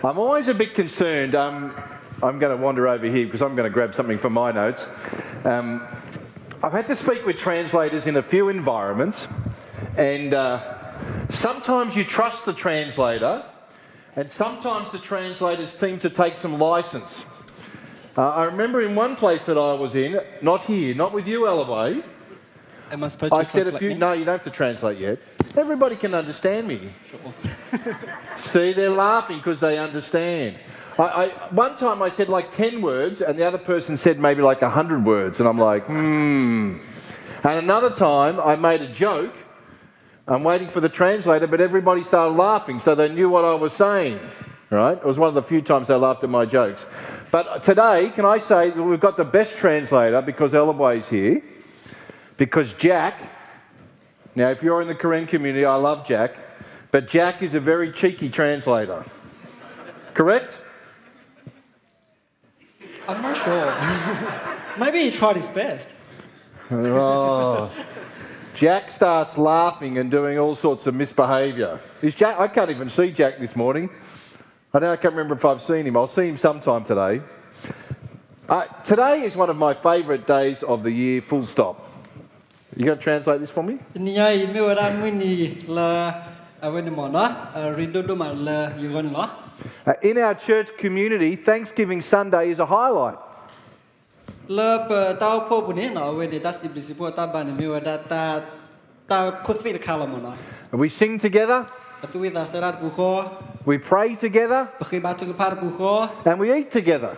I'm always a bit concerned. I'm going to wander over here because I'm going to grab something from my notes. I've had to speak with translators in a few environments, and sometimes you trust the translator, and sometimes the translators seem to take some license. I remember in one place that I was in, not here, not with you, Elaway. Am I supposed to said a few. No, you don't have to translate yet. Everybody can understand me. Sure. See, they're laughing because they understand. One time I said like 10 words and the other person said maybe like 100 words and I'm like, And another time I made a joke. I'm waiting for the translator, but everybody started laughing so they knew what I was saying. Right? It was one of the few times they laughed at my jokes. But today, can I say that we've got the best translator because Elaway's here. Because Jack, now if you're in the Korean community, I love Jack, but Jack is a very cheeky translator. Correct? I'm not sure. Maybe he tried his best. Oh. Jack starts laughing and doing all sorts of misbehaviour. Is Jack? I can't even see Jack this morning. I can't remember if I've seen him. I'll see him sometime today. Today is one of my favourite days of the year, full stop. You going to translate this for me? In our church community, Thanksgiving Sunday is a highlight. We sing together. We pray together. And we eat together.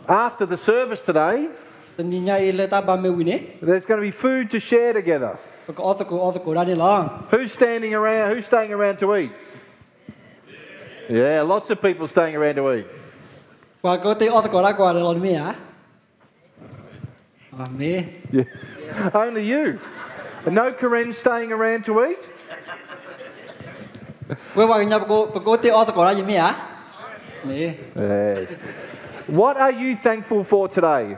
After the service today, there's going to be food to share together. Who's standing around? Who's staying around to eat? Yeah, lots of people staying around to eat. Yeah. Only you. No Karen staying around to eat? Yes. What are you thankful for today?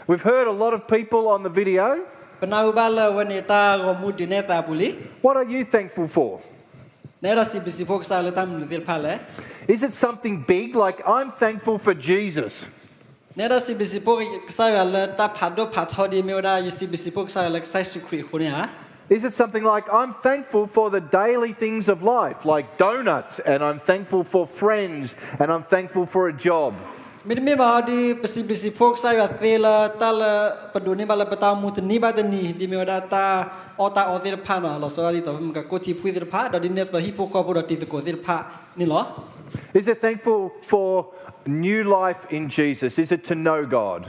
We've heard a lot of people on the video. What are you thankful for? Is it something big, like I'm thankful for Jesus? Is it something like I'm thankful for the daily things of life, like donuts, and I'm thankful for friends, and I'm thankful for a job? Is it thankful for new life in Jesus? Is it to know God?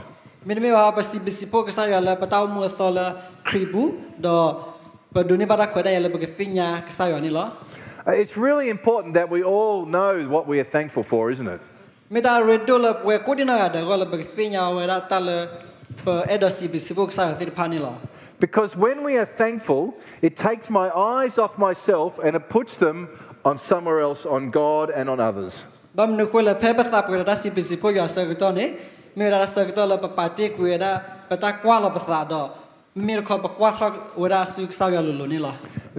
It's really important that we all know what we are thankful for, isn't it? Because when we are thankful, it takes my eyes off myself and it puts them on somewhere else, on God and on others.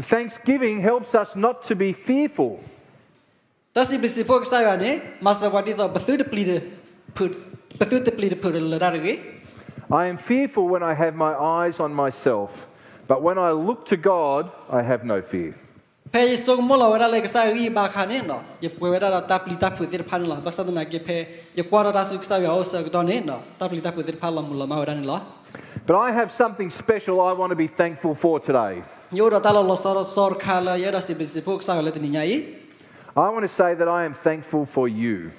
Thanksgiving helps us not to be fearful. I am fearful when I have my eyes on myself, but when I look to God, I have no fear. But I have something special I want to be thankful for today. I want to say that I am thankful for you.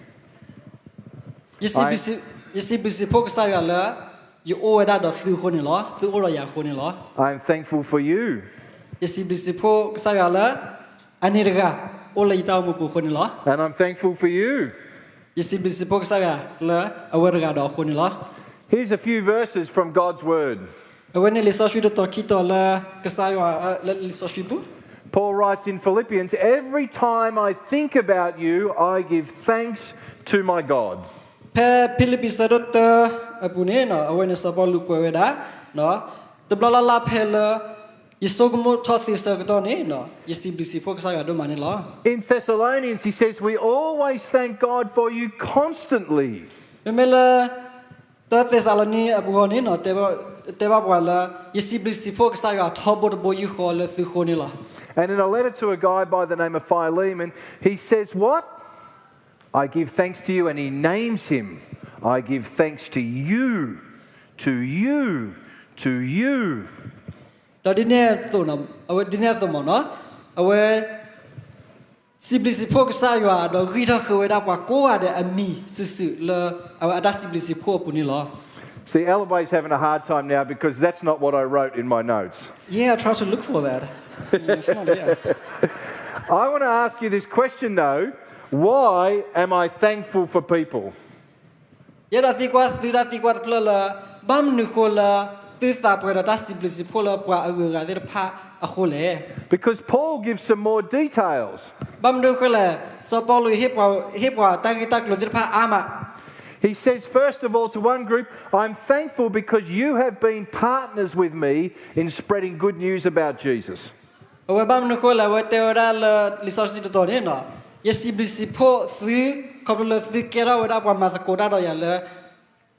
I am thankful for you. And I'm thankful for you. Here's a few verses from God's Word. Paul writes in Philippians, every time I think about you, I give thanks to my God. Yisogumo Tothi Sergatoni, no, Yisibisi Pokasaga Domanilla. In Thessalonians, he says, we always thank God for you constantly. Memela Thessaloni Abuoni, no, Tebawala, Yisibisi Pokasaga, Tobot Boyuho, Thuhonilla. And in a letter to a guy by the name of Philemon, he says, what? I give thanks to you, and he names him. I give thanks to you, to you, to you. Dadinetunum, our dinetumono, our Siblisipo Saga, the Rita Hueda Goa and me, Sisu, our Adasiblisipo Punilla. See, Alabay's having a hard time now because that's not what I wrote in my notes. Yeah, I try to look for that. It's not there. I want to ask you this question though. Why am I thankful for people? Yet I think what Plula, Bam Nicola, Titha, Adasiblisipola, Pua, Pa, a hole. Because Paul gives some more details. Bam Nicola, so Paulo Hipwa, Tangitak, Ludipa Ama. He says, first of all, to one group, I'm thankful because you have been partners with me in spreading good news about Jesus. Bam Nicola, what they were all Lissosi to Tonino. Yes, Siblisipo, 3, couple of 3 Kera, without one Mathakoda, Yalla,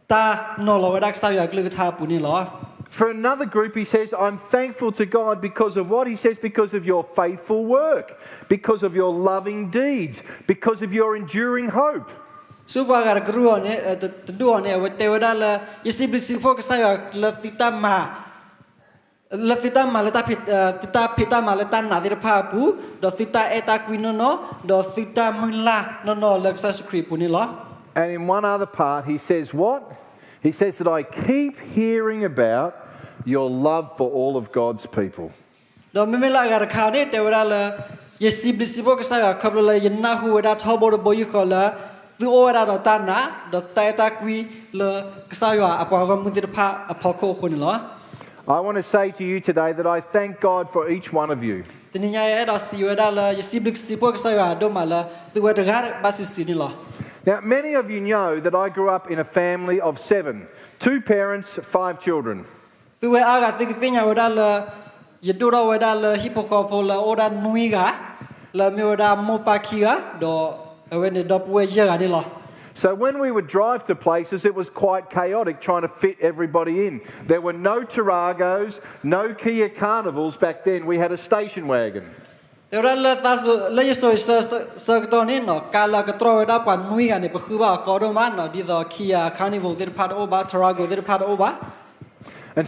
Ta, no, Lodaxaya, Glugata Punilla. For another group, he says, I'm thankful to God because of what? He says, because of your faithful work, because of your loving deeds, because of your enduring hope. Subagar grew on it, to do on it, what they were all, Yisiblisipo, Saya, Latitama. Latitama, Tita Pitama, Latana, the Papu, the Thita Eta Quinono, the Thita Munla, no, Lexas Crepunilla. And in one other part, he says what? He says that I keep hearing about your love for all of God's people. The Mimilagar Kane, they were all Yesiblisipo, Saya, Kabula, Yanahu, without Hobo, the Boyukola, the Ora Tana, the Taitaqui, the Saya, Apagamudapa, Apoko Hunilla. I want to say to you today that I thank God for each one of you. Now, many of you know that I grew up in a family of 7, 2 parents, 5 children. So when we would drive to places, it was quite chaotic trying to fit everybody in. There were no Taragos, no Kia Carnivals back then. We had a station wagon. And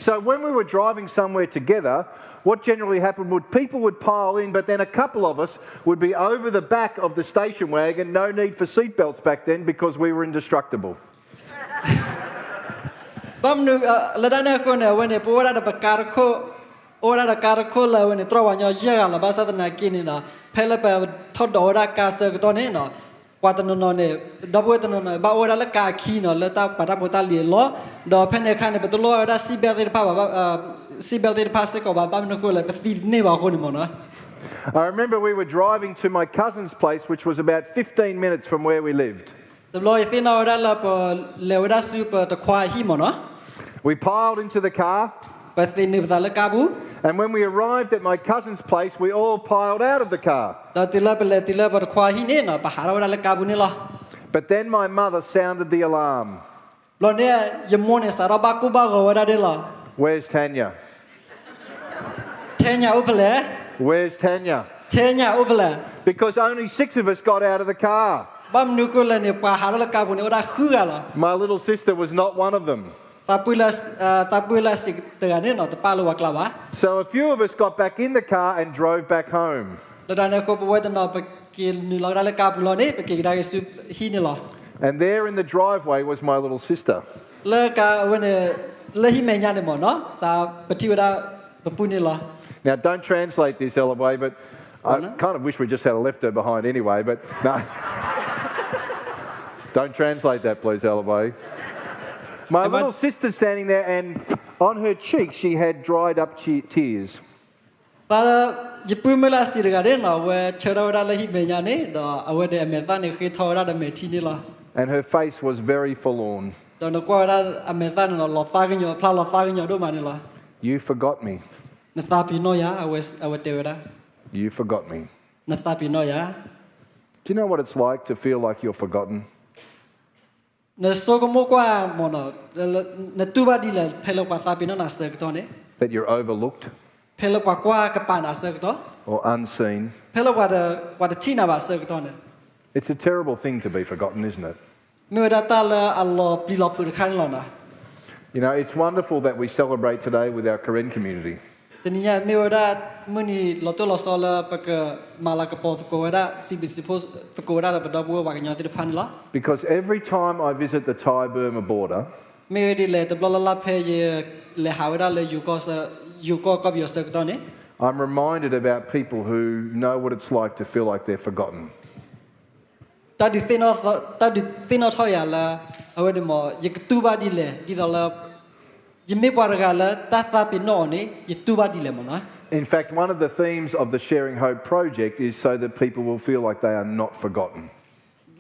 so when we were driving somewhere together, what generally happened would people would pile in, but then a couple of us would be over the back of the station wagon. No need for seatbelts back then because we were indestructible. I remember we were driving to my cousin's place, which was about 15 minutes from where we lived. We piled into the car, and when we arrived at my cousin's place, we all piled out of the car. But then my mother sounded the alarm. Where's Tanya? Where's Tanya? Because only 6 of us got out of the car. My little sister was not one of them. So a few of us got back in the car and drove back home. And there in the driveway was my little sister. Now don't translate this, Elaway, but I kind of wish we just had left her behind anyway, but no. Don't translate that, please, Elaway. My little sister's standing there, and on her cheeks she had dried up tears. And her face was very forlorn. You forgot me. na tapi no ya awe te wera You forgot me. na tapi no ya Do you know what it's like to feel like you're forgotten? na so ko mo kwa mo no na tu ba di la phelo kwa tapi no na se to ne That you're overlooked phelo kwa ka pa na se to or unseen? phelo wa de tina ba se to ne It's a terrible thing to be forgotten, isn't it? me da ta la Allah pli lo pu khan lo na You know, it's wonderful that we celebrate today with our Karen community. tani ya me da muni lo to lo so la pa ka mala ka po ko da CBC po ko da ba da bo wa ka nya ti phan la Because every time I visit the Thai-Burma border, me di le te bla la phe ye le ha da le yu ko bi se to ne I'm reminded about people who know what it's like to feel like they're forgotten. ta di tino tho ya la awe de mo ye tu ba di le di da la ye me pa ga la ta pi no ne ye tu ba di le mo na In fact, one of the themes of the Sharing Hope project is so that people will feel like they are not forgotten.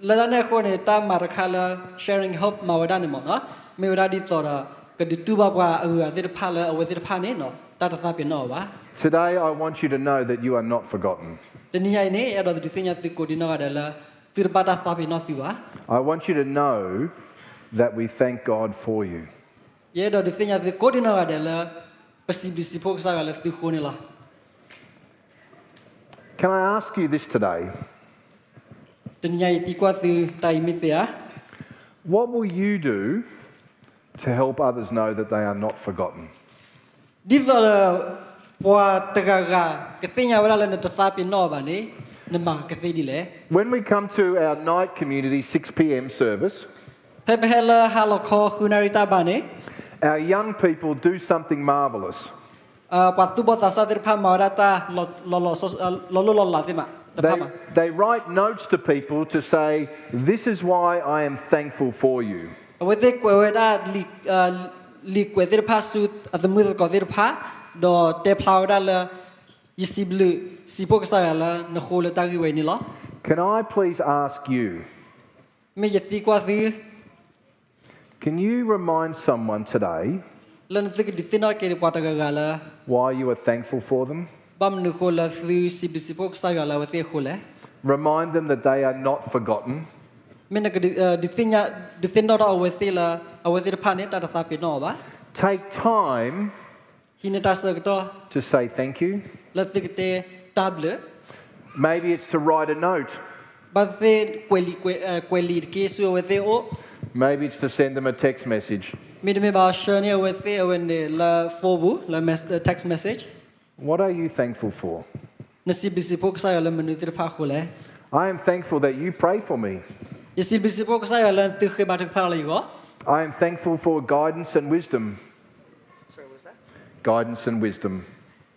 la da ne ko ne ta ma ra kha la sharing hope ma wa da ne mo na me wa da di to da ka di tu ba kwa a de pha la awe de pha ne no ta pi no ba Today, I want you to know that you are not forgotten. de ni ai ne ya do di tinya ti ko di no ga da la tir ba ta pi no si wa I want you to know that we thank God for you. ye do di tinya ti ko di no ga da la pasi bi si po sa ga la ti ko ne la Can I ask you this today? de ni ai ti kwa ti tai mi te a What will you do to help others know that they are not forgotten? di do la po ta ga ke tinya wa la ne ta pi no ba ne ne ma ke ti di le When we come to our night community 6 p.m. service, pe pe la ha lo kho khunarita ba ne our young people do something marvellous. pa tu bo ta sa dir pha ma ra ta lo la ti ma ta pha ma They write notes to people to say, "This is why I am thankful for you." we te ko we da li ko dir pha su at the mother ko dir pha do te phlau da la yisiblu si po ka sa la na kho le ta gi we ni lo Can I please ask you, me ye ti kwa ti can you remind someone today len ti di ti no ke pa ta ga la why you are thankful for them? bam nu kho la ti si po ka sa la we te kho le Remind them that they are not forgotten. me na di tinya di tin do we ti la we ti pha ne ta ta pi no ba Take time hi ne ta sa to to say thank you. la ti te table Maybe it's to write a note. ba te kweli ke su we te o Maybe it's to send them a text message. me de me ba share ne we te when la fobu la text message What are you thankful for? na si po ka sa la menu ti pha kho le I am thankful that you pray for me. ye si po ka sa la ti khe ba ti pha la yo I am thankful for guidance and wisdom. Guidance and wisdom.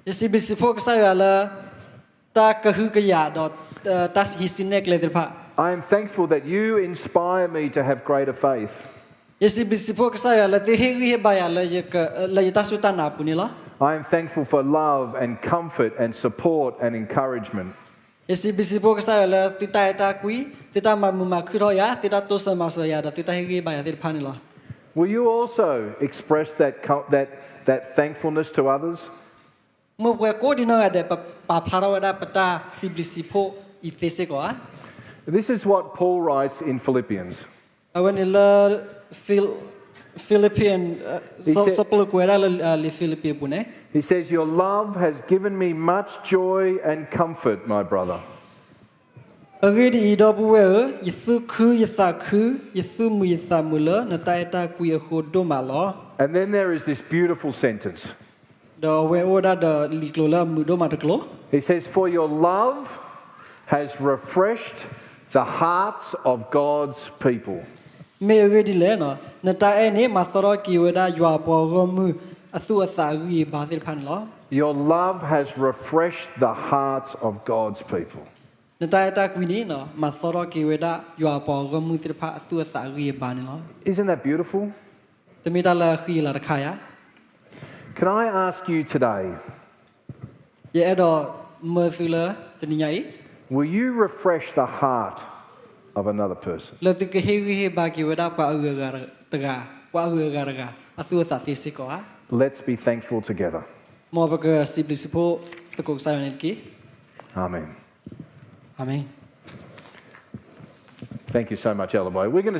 ye si po ka sa la ta ka hu ka ya do ta si sin ne le ti pha I am thankful that you inspire me to have greater faith. ye si po ka sa la ti he ba ya la ta su ta na pu ni la I am thankful for love and comfort and support and encouragement. ye si po ka sa la ti ta kui ti ta ma mu ma khu ro ya ti ta to sa ma sa ya da ti ta he ba ya ti pha ni la Will you also express that thankfulness to others? mo we ko di no ya de pa pha ro da pa ta si po I te se ko a This is what Paul writes in Philippians. when la Philippian He said- so polo ko era le Philippine pune He says, "Your love has given me much joy and comfort, my brother." age di do bu we yesu khu yesa khu yesu mu yesa mu le na ta ta ku ye ho do ma lo And then there is this beautiful sentence. do we oda do li klo la mu do ma de klo He says, "For your love has refreshed the hearts of God's people." me age di le no na ta e ne ma so ro ki we da ywa po go mu asu asa wi ba de phan lo Your love has refreshed the hearts of God's people. na ta ku ni no ma so ro ki we da ywa po go mu de pha asu asa wi ba ni lo Isn't that beautiful? te mi da la khi la kha ya Can I ask you today, ye do me su le te ni nhai will you refresh the heart of another person? le te ke he ba ki we da kwa ga ta ga kwa ga asu asa ti se ko a Let's be thankful together. mo ba ka sibli sipo takok sayo nitki. Amen. Amen. Thank you so much, Eloy. We're going to